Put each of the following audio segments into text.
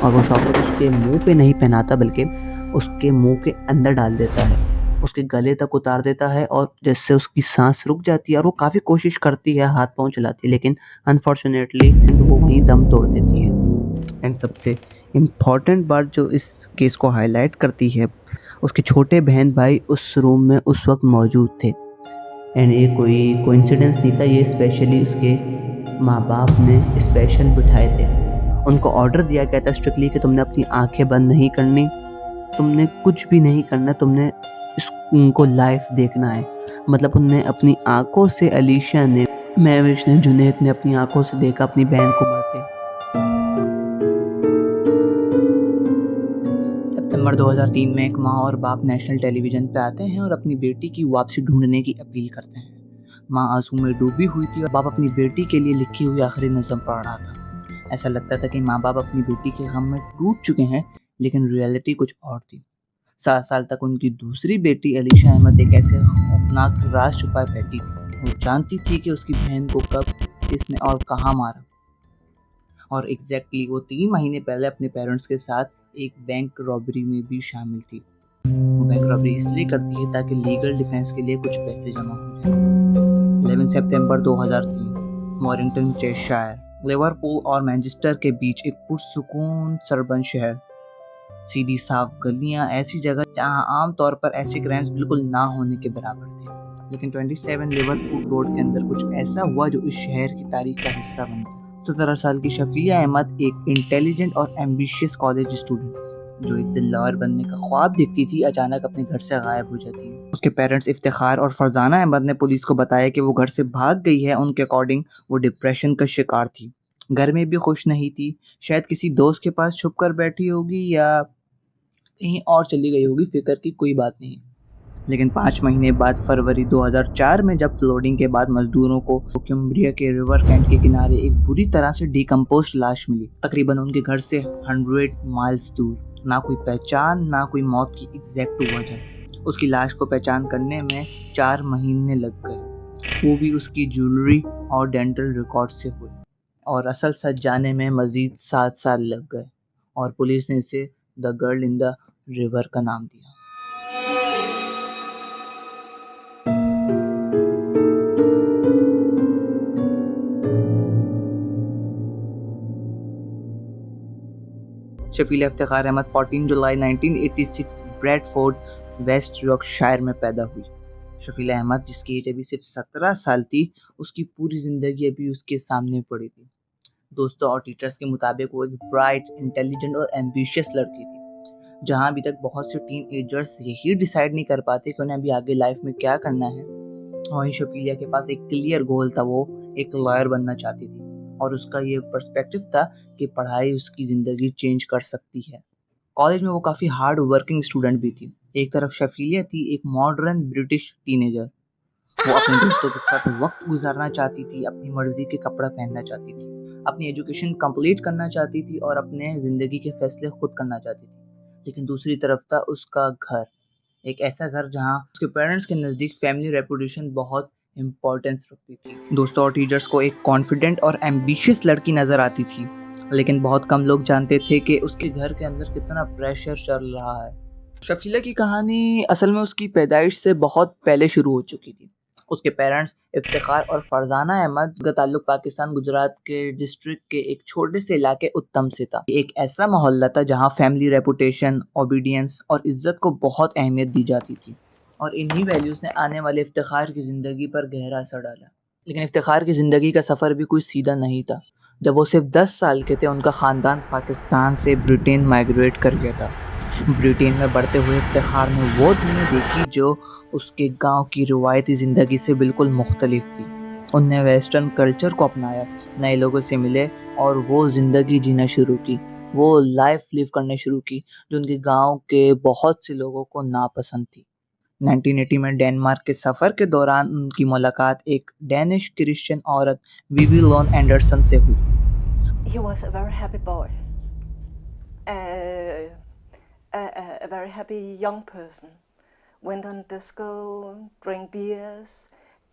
और वो शॉपर उसके मुंह पे नहीं पहनाता बल्कि उसके मुंह के अंदर डाल देता है, उसके गले तक उतार देता है और जिससे उसकी सांस रुक जाती है और वो काफ़ी कोशिश करती है, हाथ पाँव चलाती है, लेकिन अनफॉर्चुनेटली वो वहीं दम तोड़ देती है। एंड सबसे इम्पॉर्टेंट बात जो इस केस को हाईलाइट करती है, उसके छोटे बहन भाई उस रूम में उस वक्त मौजूद थे। एंड ये कोई कोइंसिडेंस नहीं था, ये स्पेशली उसके माँ बाप ने स्पेशल बिठाए थे। उनको ऑर्डर दिया गया था स्ट्रिक्टली कि तुमने अपनी आंखें बंद नहीं करनी, तुमने कुछ भी नहीं करना, तुमने उनको लाइव देखना है। मतलब उनने अपनी आंखों से, अलीशा ने, महविश ने, जुनैद ने अपनी आंखों से देखा अपनी बहन को मरते। सितंबर 2003 में एक माँ और बाप नेशनल टेलीविजन पे आते हैं और अपनी बेटी की वापसी ढूंढने की अपील करते हैं। माँ आंसू में डूबी हुई थी और बाप अपनी बेटी के लिए लिखी हुई आखिरी नज़म पढ़ रहा था। ऐसा लगता था कि माँ बाप अपनी बेटी के गम में टूट चुके हैं, लेकिन रियलिटी कुछ और थी। 7 साल तक उनकी दूसरी बेटी अलीशा अहमद एक ऐसे खौफनाक राज छुपाए बैठी थी। वो जानती थी कि उसकी बहन को कब, किसने और कहाँ मारा। और एग्जैक्टली वो 3 महीने पहले अपने पेरेंट्स के साथ एक बैंक रॉबरी में भी शामिल थी। वो बैंक रॉबरी इसलिए करती है ताकि लीगल डिफेंस के लिए कुछ पैसे जमा हो जाए। 11 सितंबर 2003, मॉरिंगटन, चेशायर, लिवरपूल और मैनचेस्टर के बीच एक पुरसुकून सरबन शहर। सीधी साफ गलियां, ऐसी जगह जहां आम तौर पर ऐसे क्राइम्स बिल्कुल ना होने के बराबर थे। लेकिन 27 लिवरपूल रोड के अंदर कुछ ऐसा हुआ जो इस शहर की तारीख का हिस्सा बन गया। 17 साल की शफिया अहमद एक इंटेलिजेंट और एम्बिशियस कॉलेज स्टूडेंट जो एक दिन लॉयर बनने का ख्वाब देखती थी, अचानक अपने घर से गायब हो जाती है। उसके पेरेंट्स इफ्तिखार और फरजाना अहमद ने पुलिस को बताया कि वो घर से भाग गई है। उनके अकॉर्डिंग वो डिप्रेशन का शिकार थी, घर में भी खुश नहीं थी, शायद किसी दोस्त के पास छुप कर बैठी होगी या कहीं और चली गई होगी, फिक्र की कोई बात नहीं। लेकिन 5 महीने बाद फरवरी 2004 में जब फ्लोडिंग के बाद मजदूरों को क्यूम्ब्रिया के रिवर कैंट के किनारे एक बुरी तरह से डिकम्पोज्ड लाश मिली, तकरीबन उनके घर से 100 माइल्स दूर। ना कोई पहचान, ना कोई मौत की एग्जैक्ट वजह। उसकी लाश को पहचान करने में 4 महीने लग गए, वो भी उसकी ज्वेलरी और डेंटल रिकॉर्ड से हुए। और असल सच जाने में मजीद 7 साल लग गए और पुलिस ने इसे the girl in the river का नाम दिया। शफीला इफ्तिखार अहमद 14 जुलाई 1986 ब्रैडफोर्ड, वेस्ट यॉर्कशायर में पैदा हुई। शफीला अहमद, जिसकी एज अभी सिर्फ 17 साल थी, उसकी पूरी जिंदगी अभी उसके सामने पड़ी थी। दोस्तों और टीचर्स के मुताबिक वो एक ब्राइट, इंटेलिजेंट और एम्बिशियस लड़की थी। जहां अभी तक बहुत से टीन एजर्स यही डिसाइड नहीं कर पाते कि उन्हें अभी आगे लाइफ में क्या करना है, वहीं शफीला के पास एक क्लियर गोल था, वो एक लॉयर बनना चाहती थी और उसका ये पर्सपेक्टिव था कि पढ़ाई उसकी ज़िंदगी चेंज कर सकती है। कॉलेज में वो काफ़ी हार्ड वर्किंग स्टूडेंट भी थी। एक तरफ शफीला थी, एक मॉडर्न ब्रिटिश टीनेजर। वो अपने दोस्तों के साथ वक्त गुजारना चाहती थी, अपनी मर्जी के कपड़ा पहनना चाहती थी, अपनी एजुकेशन कंप्लीट करना चाहती थी और अपने ज़िंदगी के फैसले खुद करना चाहती थी। लेकिन दूसरी तरफ था उसका घर, एक ऐसा घर जहाँ उसके पेरेंट्स के नज़दीक फैमिली रेपुटेशन बहुत इम्पोर्टेंस रखती थी। दोस्तों और टीचर्स को एक कॉन्फिडेंट और एम्बिशियस लड़की नज़र आती थी, लेकिन बहुत कम लोग जानते थे कि उसके घर के अंदर कितना प्रेशर चल रहा है। शफीला की कहानी असल में उसकी पैदाइश से बहुत पहले शुरू हो चुकी थी। उसके पेरेंट्स इफ्तिखार और फरजाना अहमद का ताल्लुक पाकिस्तान गुजरात के डिस्ट्रिक्ट के एक छोटे से इलाके उत्तम से था। एक ऐसा मोहल्ला था जहां फैमिली रेपुटेशन, ओबीडियंस और इज्जत को बहुत अहमियत दी जाती थी और इन्हीं वैल्यूज़ ने आने वाले इफ्तिखार की ज़िंदगी पर गहरा असर डाला। लेकिन इफ्तिखार की ज़िंदगी का सफ़र भी कोई सीधा नहीं था। जब वो सिर्फ 10 साल के थे, उनका ख़ानदान पाकिस्तान से ब्रिटेन माइग्रेट कर गया था। ब्रिटेन में बढ़ते हुए इफ्तिखार ने वो दुनिया देखी जो उसके गांव की रिवायती ज़िंदगी से बिल्कुल मुख्तलिफ थी। उनने वेस्टर्न कल्चर को अपनाया, नए लोगों से मिले और वो ज़िंदगी जीना शुरू की, वो लाइफ लिव करने शुरू की जो उनके गांव के बहुत से लोगों को नापसंद थी। 1980 में डेनमार्क के सफ़र के दौरान उनकी मुलाकात एक डेनिश क्रिश्चियन औरत विवी लोन एंडरसन से हुई। He was a very happy boy, a, a very happy young person. Went on disco, drank beers,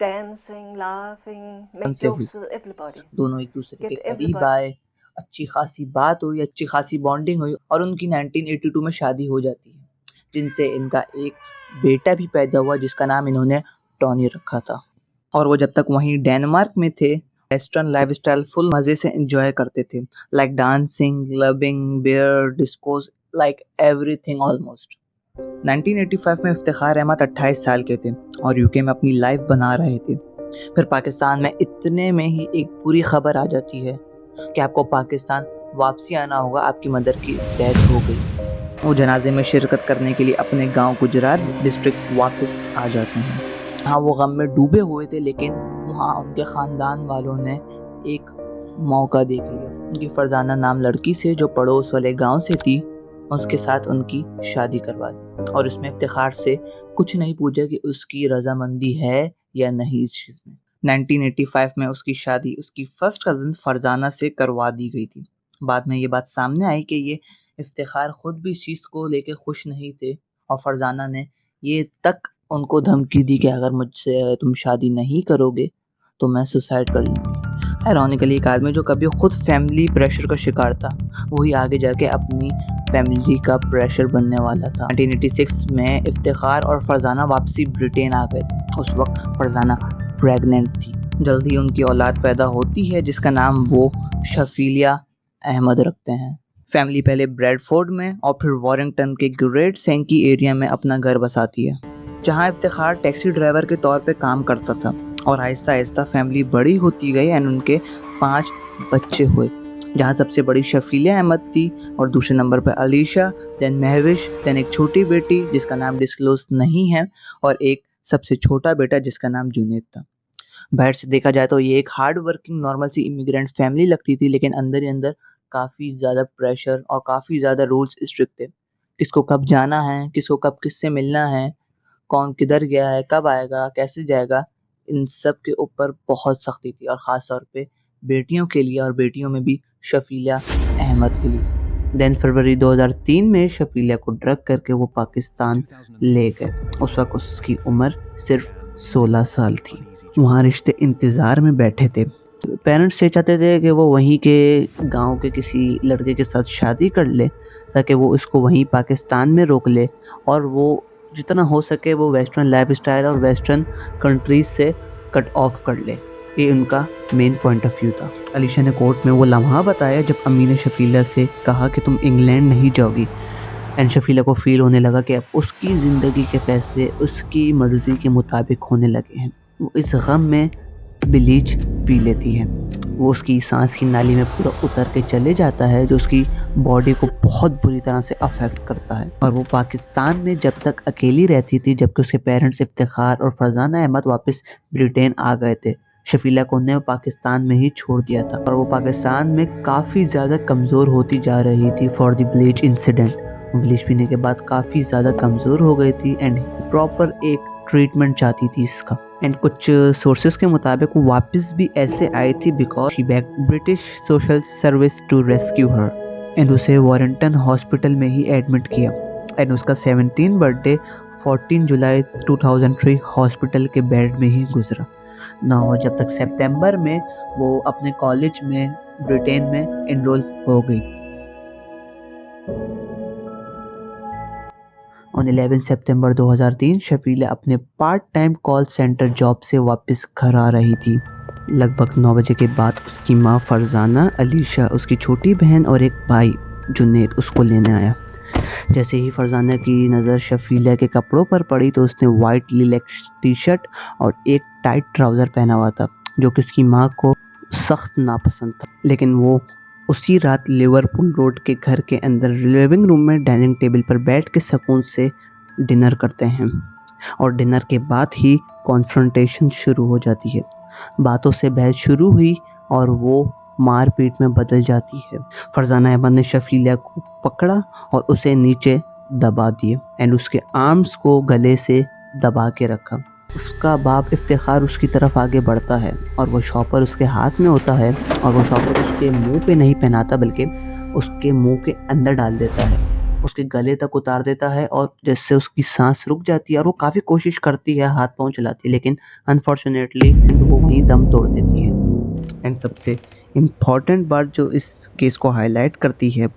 dancing, laughing, make से हुई। jokes with everybody. दोनों एक दूसरे के Get करीब everybody. आए अच्छी खासी बात हुई, अच्छी खासी बॉन्डिंग हुई और उनकी 1982 में शादी हो जाती है, जिनसे इनका एक बेटा भी पैदा हुआ जिसका नाम इन्होंने टॉनी रखा था। और वो जब तक वहीं डेनमार्क में थे, वेस्टर्न लाइफस्टाइल फुल मजे से एंजॉय करते थे, like dancing, clubbing, beer, discos, like everything almost. 1985 में इफ्तिखार अहमद 28 साल के थे और यूके में अपनी लाइफ बना रहे थे। फिर पाकिस्तान में इतने में ही एक बुरी खबर आ जाती है कि आपको पाकिस्तान वापसी आना होगा, आपकी मदर की डेथ हो गई। वो जनाजे में शिरकत करने के लिए अपने गांव गुजरात डिस्ट्रिक्ट वापस आ जाते हैं। हाँ, वो गम में डूबे हुए थे, लेकिन वहाँ उनके ख़ानदान वालों ने एक मौका देख लिया। उनकी फरजाना नाम लड़की से जो पड़ोस वाले गांव से थी, उसके साथ उनकी शादी करवा दी और इसमें इफ्तिखार से कुछ नहीं पूछा कि उसकी रजामंदी है या नहीं इस चीज़ में। 1985 में उसकी शादी उसकी फर्स्ट कज़न फरजाना से करवा दी गई थी। बाद में ये बात सामने आई कि ये इफ्तिखार खुद भी इस चीज़ को लेके खुश नहीं थे और फरजाना ने ये तक उनको धमकी दी कि अगर मुझसे तुम शादी नहीं करोगे तो मैं सुसाइड कर लूँगी। आयरॉनिकली एक आदमी जो कभी खुद फैमिली प्रेशर का शिकार था, वही आगे जाके अपनी फैमिली का प्रेशर बनने वाला था। 1986 में इफ्तिखार और फरजाना वापसी ब्रिटेन आ गए थे। उस वक्त फरजाना प्रेग्नेंट थी। जल्दी उनकी औलाद पैदा होती है जिसका नाम वो शफीलिया अहमद रखते हैं। फैमिली पहले ब्रैडफोर्ड में और फिर वॉरिंगटन के ग्रेट सैंकी एरिया में अपना घर बसाती है, जहाँ इफ्तिखार टैक्सी ड्राइवर के तौर पे काम करता था और आहिस्ता आहिस्ता फैमिली बड़ी होती गई एंड उनके 5 बच्चे हुए, जहाँ सबसे बड़ी शफीलिया अहमद थी और दूसरे नंबर पर अलीशा, देन महविश, देन एक छोटी बेटी जिसका नाम डिस्क्लोज नहीं है और एक सबसे छोटा बेटा जिसका नाम जुनैद था। बाहर से देखा जाए तो ये एक हार्ड वर्किंग नॉर्मल सी इमिग्रेंट फैमिली लगती थी, लेकिन अंदर ही अंदर काफ़ी ज़्यादा प्रेशर और काफ़ी ज़्यादा रूल्स स्ट्रिक्ट थे। किसको कब जाना है, किसको कब किससे मिलना है, कौन किधर गया है, कब आएगा, कैसे जाएगा, इन सब के ऊपर बहुत सख्ती थी और ख़ास तौर पे बेटियों के लिए और बेटियों में भी शफीलिया अहमद के लिए। देन फरवरी 2003 में शफीलिया को ड्रग करके वो पाकिस्तान ले गए। उस वक्त उसकी उम्र सिर्फ 16 साल थी। वहाँ रिश्ते इंतज़ार में बैठे थे। पेरेंट्स ये चाहते थे कि वो वहीं के गांव के किसी लड़के के साथ शादी कर ले ताकि वो उसको वहीं पाकिस्तान में रोक ले और वो जितना हो सके वो वेस्टर्न लाइफस्टाइल और वेस्टर्न कंट्रीज से कट ऑफ कर ले। ये उनका मेन पॉइंट ऑफ व्यू था। अलीशा ने कोर्ट में वो लम्हा बताया जब अम्मी ने शफीला से कहा कि तुम इंग्लैंड नहीं जाओगी एंड शफीला को फील होने लगा कि अब उसकी ज़िंदगी के फैसले उसकी मर्ज़ी के मुताबिक होने लगे हैं। वो इस गम में ब्लीच पी लेती है। वो उसकी सांस की नाली में पूरा उतर के चले जाता है जो उसकी बॉडी को बहुत बुरी तरह से अफेक्ट करता है और वो पाकिस्तान में जब तक अकेली रहती थी जबकि उसके पेरेंट्स इफ्तिखार और फरजाना अहमद वापस ब्रिटेन आ गए थे। शफीला को उन्हें पाकिस्तान में ही छोड़ दिया था और वो पाकिस्तान में काफ़ी ज़्यादा कमज़ोर होती जा रही थी for the bleach incident. Bleach पीने के बाद काफ़ी ज़्यादा कमज़ोर हो गई थी एंड प्रॉपर एक ट्रीटमेंट चाहती थी इसका। एंड कुछ सोर्सेज के मुताबिक वो वापस भी ऐसे आई थी because she begged British social service to rescue her and उसे वॉरेंटन हॉस्पिटल में ही एडमिट किया एंड उसका 17 बर्थडे 14 जुलाई 2003 हॉस्पिटल के बेड में ही गुजरा ना। और जब तक सितंबर में वो अपने कॉलेज में ब्रिटेन में एनरोल हो गई। ऑन 11 सितंबर 2003 शफीला अपने part time call centre job से वापस घर आ रही थी। लगभग 9 बजे के बाद उसकी माँ फरजाना, अलीशा, उसकी छोटी बहन और एक भाई जुनैद उसको लेने आया। जैसे ही फरजाना की नज़र शफीला के कपड़ों पर पड़ी तो उसने वाइट लिलेक्स टी शर्ट और एक टाइट ट्राउज़र पहना हुआ था जो कि उसकी माँ को सख्त नापसंद था। लेकिन वो उसी रात लिवरपूल रोड के घर के अंदर लिविंग रूम में डाइनिंग टेबल पर बैठ के सुकून से डिनर करते हैं और डिनर के बाद ही कॉन्फ्रंटेशन शुरू हो जाती है। बातों से बहस शुरू हुई और वो मारपीट में बदल जाती है। फरजाना अहमद ने शफीला को पकड़ा और उसे नीचे दबा दिए एंड उसके आर्म्स को गले से दबा के रखा। उसका बाप इफ्तिखार उसकी तरफ आगे बढ़ता है और वो शॉपर उसके हाथ में होता है और वो शॉपर उसके मुंह पे नहीं पहनाता बल्कि उसके मुंह के अंदर डाल देता है, उसके गले तक उतार देता है और जिससे उसकी सांस रुक जाती है और वो काफ़ी कोशिश करती है, हाथ पाँव चलाती है, लेकिन अनफॉर्चुनेटली वो वहीं दम तोड़ देती है। एंड सबसे इम्पॉर्टेंट बात जो इस केस को हाईलाइट करती है,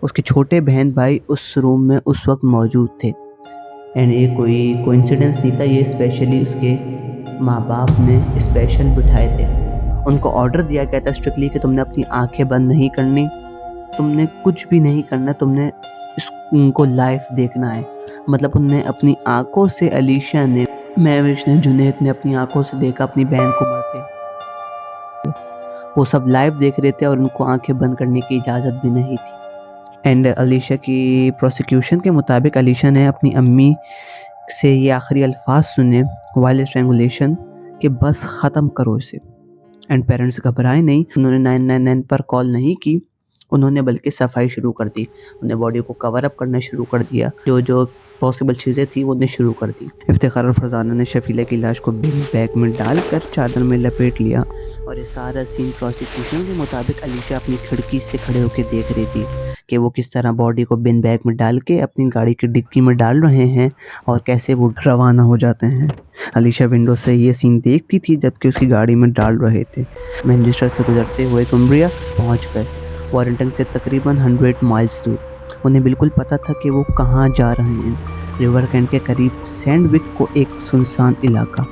उसके छोटे बहन भाई उस रूम में उस वक्त मौजूद थे। एंड ये कोई कोइंसिडेंस नहीं था, ये स्पेशली उसके माँ बाप ने स्पेशल बिठाए थे। उनको ऑर्डर दिया गया था स्ट्रिक्टली कि तुमने अपनी आंखें बंद नहीं करनी, तुमने कुछ भी नहीं करना, तुमने उनको लाइव देखना है। मतलब उनने अपनी आंखों से, अलीशा ने, महविश ने, जुनैद ने अपनी आंखों से देखा अपनी बहन को मरते। वो सब लाइव देख रहे थे और उनको आंखें बंद करने की इजाज़त भी नहीं थी। एंड अलीशा की प्रोसिक्यूशन के मुताबिक अलीशा ने अपनी अम्मी से ये आखिरी अल्फाज सुने वायलेंस स्ट्रैंगुलेशन कि बस ख़त्म करो इसे। एंड पेरेंट्स घबराए नहीं, उन्होंने 999 पर कॉल नहीं की, उन्होंने बल्कि सफाई शुरू कर दी। उन्हें बॉडी को कवर अप करना शुरू कर दिया, जो पॉसिबल चीज़ें थी वो उन्हें शुरू कर दी। इफ्तिखार और फरजाना ने शफीला की लाश को बिन बैग में डालकर चादर में लपेट लिया और ये सारा सीन प्रोसिक्यूशन के मुताबिक अलीशा अपनी खिड़की से खड़े होकर देख रही थी कि वो किस तरह बॉडी को बिन बैग में डाल के अपनी गाड़ी की डिक्की में डाल रहे हैं और कैसे वो रवाना हो जाते हैं। अलीशा विंडो से ये सीन देखती थी जबकि उसकी गाड़ी में डाल रहे थे। मैनचेस्टर से गुजरते हुए कुम्ब्रिया पहुँच गए, वारंटन से तकरीबन 100 माइल्स दूर। उन्हें बिल्कुल पता था कि वो कहाँ जा रहे हैं। रिवर कैंट के करीब सैंडविक को एक सुनसान इलाका।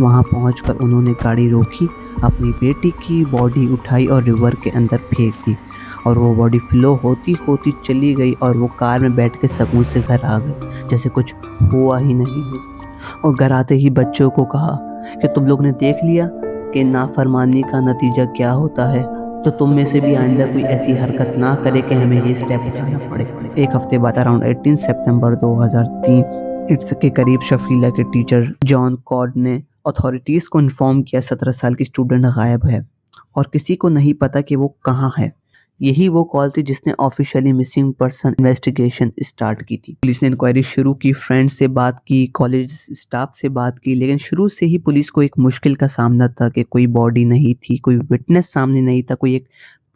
वहाँ पहुंचकर उन्होंने गाड़ी रोकी, अपनी बेटी की बॉडी उठाई और रिवर के अंदर फेंक दी और वो बॉडी फ्लो होती होती चली गई और वो कार में बैठ के सुकून से घर आ गए जैसे कुछ हुआ ही नहीं हो। और घर आते ही बच्चों को कहा कि तुम लोग ने देख लिया कि नाफरमानी का नतीजा क्या होता है, तो तुम में से भी आइंदा कोई ऐसी हरकत ना करे कि हमें ये स्टेप उठाना पड़े। एक हफ्ते बाद अराउंड 18 सितंबर 2003 इट्स के करीब शफीला के टीचर जॉन कॉर्ड ने अथॉरिटीज़ को इन्फॉर्म किया 17 साल की स्टूडेंट गायब है और किसी को नहीं पता कि वो कहाँ है। यही वो कॉल थी जिसने officially missing person investigation start की थी। पुलिस ने इंक्वायरी शुरू की, फ्रेंड से बात की, कॉलेज स्टाफ से बात की, लेकिन शुरू से ही पुलिस को एक मुश्किल का सामना था कि कोई बॉडी नहीं थी, कोई विटनेस सामने नहीं था, कोई एक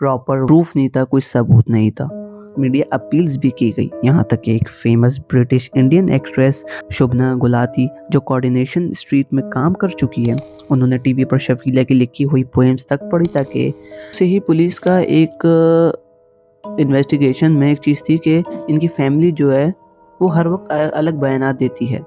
प्रॉपर प्रूफ नहीं था, कोई सबूत नहीं था। मीडिया अपील्स भी की गई, यहाँ तक कि एक फेमस ब्रिटिश इंडियन एक्ट्रेस शुभना गुलाती जो कोऑर्डिनेशन स्ट्रीट में काम कर चुकी है, उन्होंने टीवी पर शफीला की लिखी हुई पोएम्स तक पढ़ी ताकि उसे ही पुलिस का एक इन्वेस्टिगेशन में एक चीज़ थी कि इनकी फैमिली जो है वो हर वक्त अलग बयानात देती है,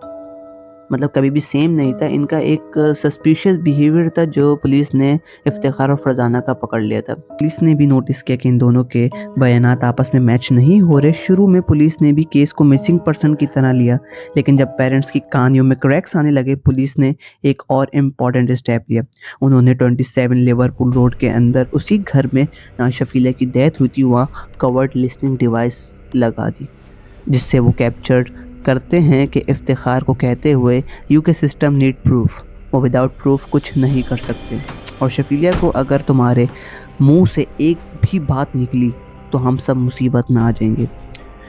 मतलब कभी भी सेम नहीं था। इनका एक सस्पिशियस बिहेवियर था जो पुलिस ने इफ्तिखार और फरजाना का पकड़ लिया था। पुलिस ने भी नोटिस किया कि इन दोनों के बयानात आपस में मैच नहीं हो रहे। शुरू में पुलिस ने भी केस को मिसिंग पर्सन की तरह लिया, लेकिन जब पेरेंट्स की कहानियों में क्रैक्स आने लगे पुलिस ने एक और इम्पॉर्टेंट स्टेप लिया। उन्होंने 27 लिवरपूल रोड के अंदर उसी घर में जहाँ शफीला की डेथ हुई थी वहाँ कवर्ड लिसनिंग डिवाइस लगा दी, जिससे वो कैप्चर करते हैं कि इफ्तिखार को कहते हुए यूके सिस्टम नीड प्रूफ, वो विदाउट प्रूफ कुछ नहीं कर सकते। और शफीला को अगर तुम्हारे मुंह से एक भी बात निकली तो हम सब मुसीबत में आ जाएंगे।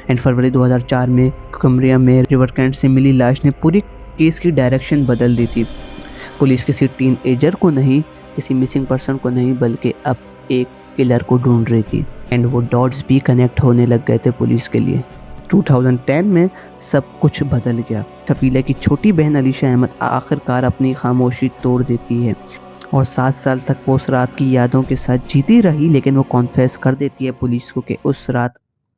एंड फरवरी 2004 में कुम्ब्रिया में रिवर कैंट से मिली लाश ने पूरी केस की डायरेक्शन बदल दी थी। पुलिस किसी टीनएजर को नहीं, किसी मिसिंग पर्सन को नहीं, बल्कि अब एक किलर को ढूंढ रही थी। एंड वो डॉट्स भी कनेक्ट होने लग गए थे पुलिस के लिए। 2010 में सब कुछ बदल गया। शफीला की छोटी बहन अलीशा अहमद आखिरकार अपनी खामोशी तोड़ देती है और 7 साल तक वो उस रात की यादों के साथ जीती रही, लेकिन वो कॉन्फेस कर देती है पुलिस को कि उस रात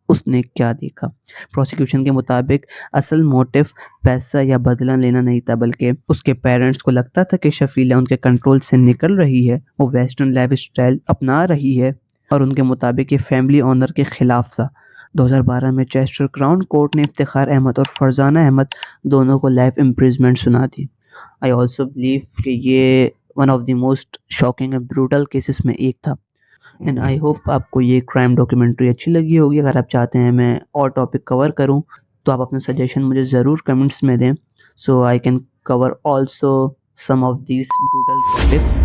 उसने क्या देखा। प्रोसिक्यूशन के मुताबिक असल मोटिव पैसा या बदला लेना नहीं था, बल्कि उसके पेरेंट्स को लगता था कि शफीला उनके कंट्रोल से निकल रही है, वो वेस्टर्न लाइफ स्टाइल अपना रही है और उनके मुताबिक ये फैमिली ऑनर के खिलाफ था। 2012 में चेस्टर क्राउन कोर्ट ने इफ्तिखार अहमद और फरजाना अहमद दोनों को लाइफ इम्प्रिजमेंट सुना दी। आई ऑल्सो बिलीव कि ये one of the most shocking and brutal cases में एक था। एंड आई होप आपको ये क्राइम डॉक्यूमेंट्री अच्छी लगी होगी। अगर आप चाहते हैं मैं और टॉपिक कवर करूं तो आप अपना सजेशन मुझे ज़रूर कमेंट्स में दें, so I can cover also some of these brutal topic.